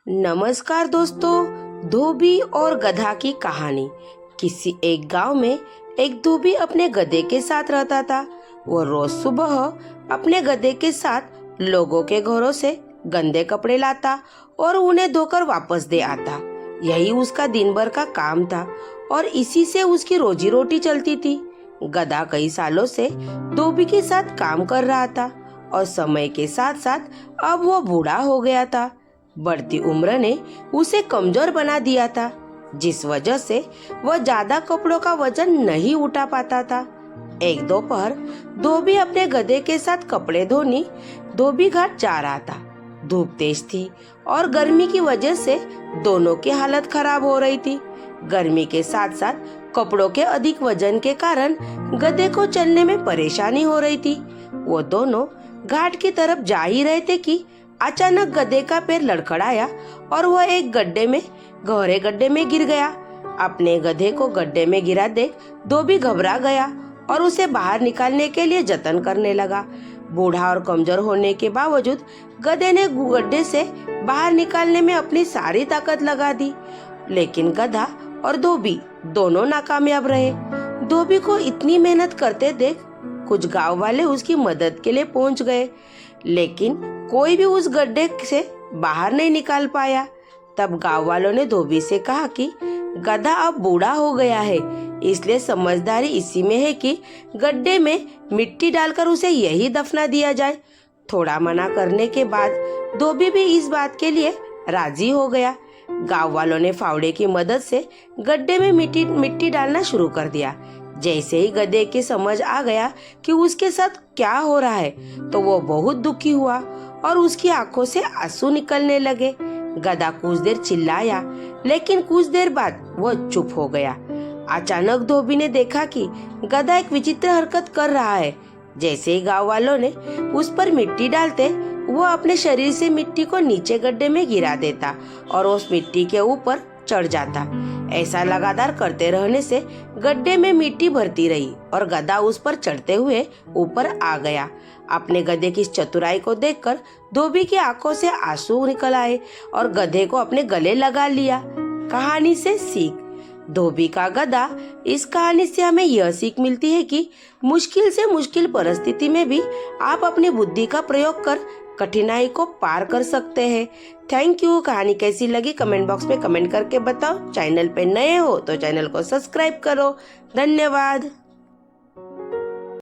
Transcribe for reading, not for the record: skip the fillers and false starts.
नमस्कार दोस्तों, धोबी और गधा की कहानी। किसी एक गांव में एक धोबी अपने गधे के साथ रहता था। वो रोज सुबह अपने गधे के साथ लोगों के घरों से गंदे कपड़े लाता और उन्हें धोकर वापस दे आता। यही उसका दिन भर का काम था और इसी से उसकी रोजी रोटी चलती थी। गधा कई सालों से धोबी के साथ काम कर रहा था और समय के साथ साथ अब वो बूढ़ा हो गया था। बढ़ती उम्र ने उसे कमजोर बना दिया था, जिस वजह से वह ज्यादा कपड़ों का वजन नहीं उठा पाता था। एक दोपहर धोबी अपने गधे के साथ कपड़े धोने धोबी घाट जा रहा था। धूप तेज थी और गर्मी की वजह से दोनों की हालत खराब हो रही थी। गर्मी के साथ साथ कपड़ों के अधिक वजन के कारण गधे को चलने में परेशानी हो रही थी। वो दोनों घाट की तरफ जा ही रहे थे कि अचानक गधे का पैर लड़खड़ाया और वह एक गहरे गड्ढे में गिर गया। अपने गधे को गड्ढे में गिरा देख धोबी घबरा गया और उसे बाहर निकालने के लिए जतन करने लगा। बूढ़ा और कमजोर होने के बावजूद गधे ने गड्ढे से बाहर निकालने में अपनी सारी ताकत लगा दी, लेकिन गधा और धोबी दोनों नाकामयाब रहे। धोबी को इतनी मेहनत करते देख कुछ गांव वाले उसकी मदद के लिए पहुंच गए, लेकिन कोई भी उस गड्ढे से बाहर नहीं निकाल पाया। तब गांव वालों ने धोबी से कहा कि गधा अब बूढ़ा हो गया है, इसलिए समझदारी इसी में है कि गड्ढे में मिट्टी डालकर उसे यही दफना दिया जाए। थोड़ा मना करने के बाद धोबी भी इस बात के लिए राजी हो गया। गांव वालों ने फावड़े की मदद से गड्ढे में मिट्टी डालना शुरू कर दिया। जैसे ही गधे की समझ आ गया कि उसके साथ क्या हो रहा है, तो वो बहुत दुखी हुआ और उसकी आंखों से आंसू निकलने लगे। गधा कुछ देर चिल्लाया, लेकिन कुछ देर बाद वो चुप हो गया। अचानक धोबी ने देखा कि गधा एक विचित्र हरकत कर रहा है। जैसे ही गांव वालों ने उस पर मिट्टी डालते, वो अपने शरीर से मिट्टी को नीचे गड्ढे में गिरा देता और उस मिट्टी के ऊपर चढ़ जाता। ऐसा लगातार करते रहने से गड्ढे में मिट्टी भरती रही और गधा उस पर चढ़ते हुए ऊपर आ गया। अपने गधे की इस चतुराई को देखकर धोबी की आंखों से आंसू निकल आए और गधे को अपने गले लगा लिया। कहानी से सीख। धोबी का गधा। इस कहानी से हमें यह सीख मिलती है कि मुश्किल से मुश्किल परिस्थिति में भी आप अपनी बुद्धि का प्रयोग कर कठिनाई को पार कर सकते हैं। Thank you. कहानी कैसी लगी कमेंट बॉक्स में कमेंट करके बताओ। चैनल पे नए हो तो चैनल को सब्सक्राइब करो। धन्यवाद।